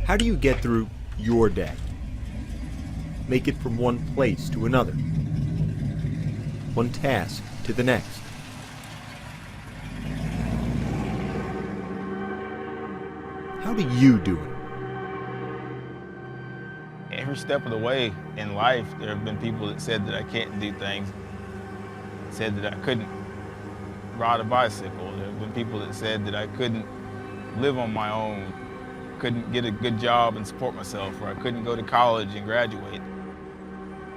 How do you get through your day? Make it from one place to another, one task to the next. How do you do it? Every step of the way in life, there have been people that said that I can't do things, said that I couldn't ride a bicycle. There have been people that said that I couldn't live on my own, couldn't get a good job and support myself, or I couldn't go to college and graduate.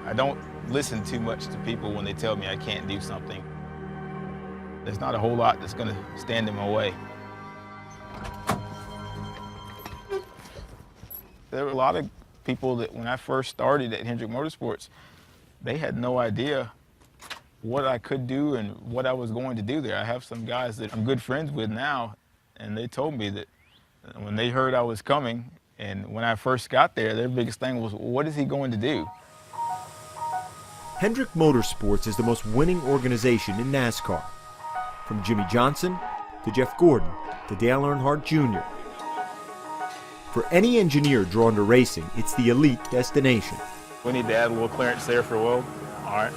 I don't listen too much to people when they tell me I can't do something. There's not a whole lot that's going to stand in my way. There were a lot of people that when I first started at Hendrick Motorsports, they had no idea what I could do and what I was going to do there. I have some guys that I'm good friends with now, and they told me that when they heard I was coming, and when I first got there, their biggest thing was, what is he going to do? Hendrick Motorsports is the most winning organization in NASCAR. From Jimmy Johnson to Jeff Gordon to Dale Earnhardt Jr. For any engineer drawn to racing, it's the elite destination. We need to add a little clearance there for Will. All right.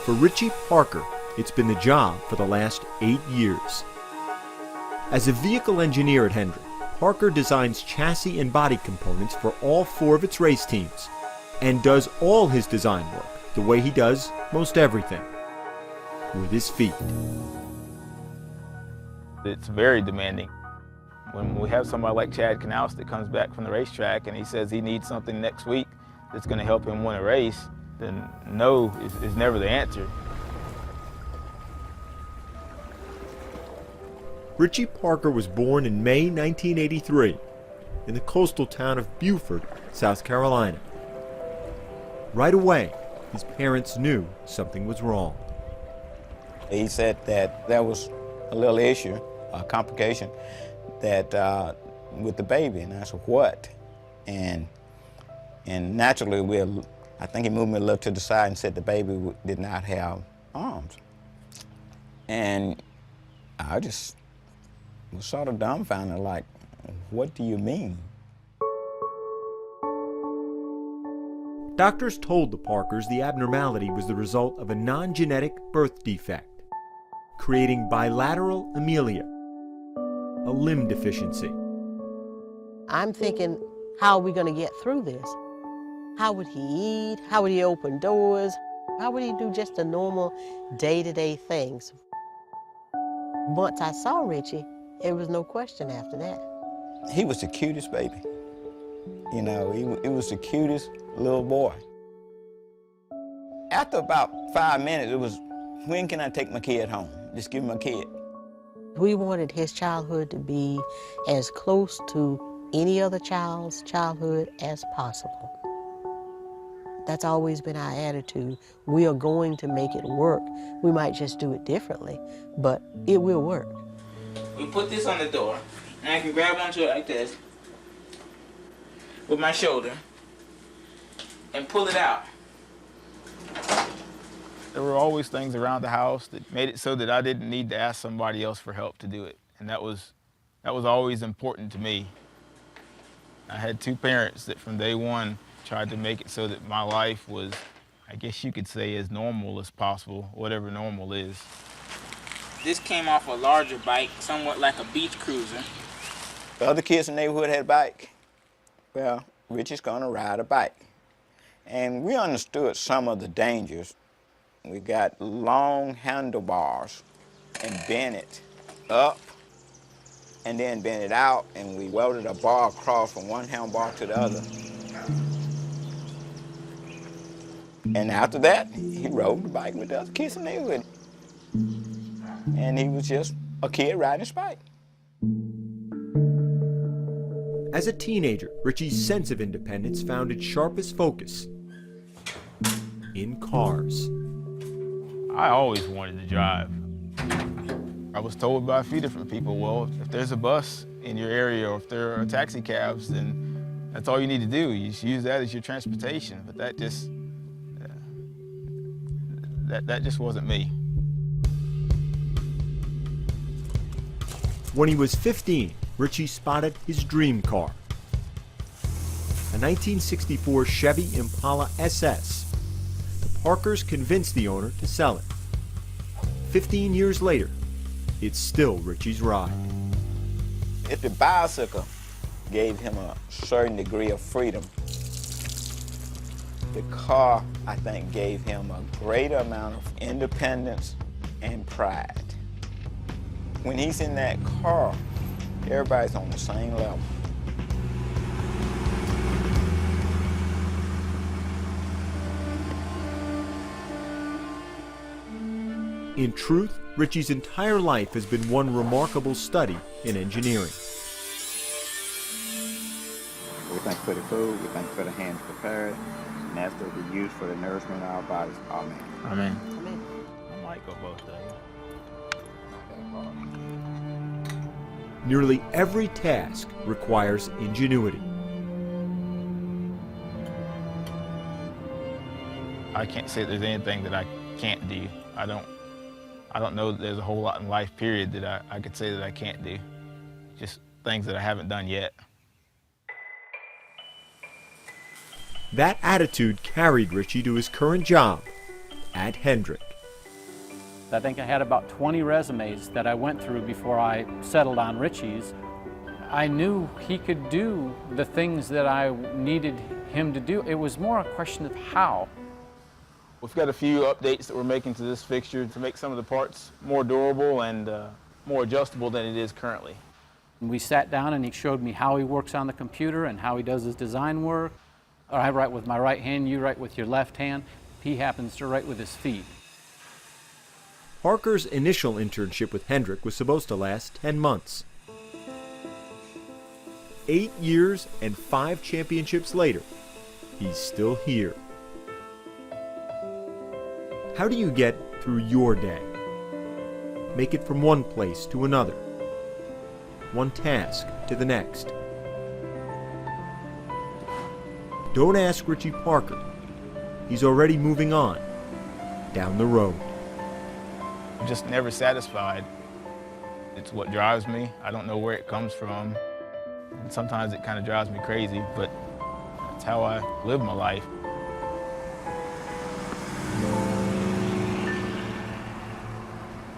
For Richie Parker, it's been the job for the last 8 years. As a vehicle engineer at Hendrick, Parker designs chassis and body components for all 4 of its race teams and does all his design work the way he does most everything, with his feet. It's very demanding. When we have somebody like Chad Knaus that comes back from the racetrack and he says he needs something next week that's going to help him win a race, then no is never the answer. Richie Parker was born in May 1983 in the coastal town of Beaufort, South Carolina. Right away, his parents knew something was wrong. He said that there was a little issue, a complication, that with the baby, and I said, what? And naturally, I think he moved me a little to the side and said the baby did not have arms. And I just was sort of dumbfounded, like, what do you mean? Doctors told the Parkers the abnormality was the result of a non-genetic birth defect, creating bilateral amelia, a limb deficiency. I'm thinking, how are we going to get through this? How would he eat? How would he open doors? How would he do just the normal day-to-day things? Once I saw Richie, there was no question after that. He was the cutest baby. You know, he was the cutest little boy. After about 5 minutes, it was, when can I take my kid home? Just give him a kid. We wanted his childhood to be as close to any other child's childhood as possible. That's always been our attitude. We are going to make it work. We might just do it differently, but it will work. We put this on the door, and I can grab onto it like this with my shoulder and pull it out. There were always things around the house that made it so that I didn't need to ask somebody else for help to do it. And that was always important to me. I had 2 parents that from day one tried to make it so that my life was, I guess you could say, as normal as possible, whatever normal is. This came off a larger bike, somewhat like a beach cruiser. The other kids in the neighborhood had a bike. Well, Richie's gonna ride a bike. And we understood some of the dangers. We got long handlebars and bent it up and then bent it out, and we welded a bar across from one handlebar to the other. And after that, he rode the bike with the other kids in the neighborhood. And he was just a kid riding his bike. As a teenager, Richie's sense of independence found its sharpest focus in cars. I always wanted to drive. I was told by a few different people, well, if there's a bus in your area or if there are taxi cabs, then that's all you need to do. You just use that as your transportation. But that just wasn't me. When he was 15, Richie spotted his dream car, a 1964 Chevy Impala SS. The Parkers convinced the owner to sell it. 15 years later, it's still Richie's ride. If the bicycle gave him a certain degree of freedom, the car, I think, gave him a greater amount of independence and pride. When he's in that car, everybody's on the same level. In truth, Richie's entire life has been one remarkable study in engineering. We thank you for the food, we thank you for the hands prepared, and that's what we use for the nourishment of our bodies. Amen. Amen. Amen. I might go both days. Nearly every task requires ingenuity. I can't say there's anything that I can't do. I don't know that there's a whole lot in life, period, that I could say that I can't do. Just things that I haven't done yet. That attitude carried Richie to his current job at Hendrick. I think I had about 20 resumes that I went through before I settled on Richie's. I knew he could do the things that I needed him to do. It was more a question of how. We've got a few updates that we're making to this fixture to make some of the parts more durable and more adjustable than it is currently. We sat down and he showed me how he works on the computer and how he does his design work. I write with my right hand, you write with your left hand. He happens to write with his feet. Parker's initial internship with Hendrick was supposed to last 10 months. 8 years and 5 championships later, he's still here. How do you get through your day? Make it from one place to another, one task to the next. Don't ask Richie Parker. He's already moving on down the road. I'm just never satisfied. It's what drives me. I don't know where it comes from. And sometimes it kind of drives me crazy, but that's how I live my life.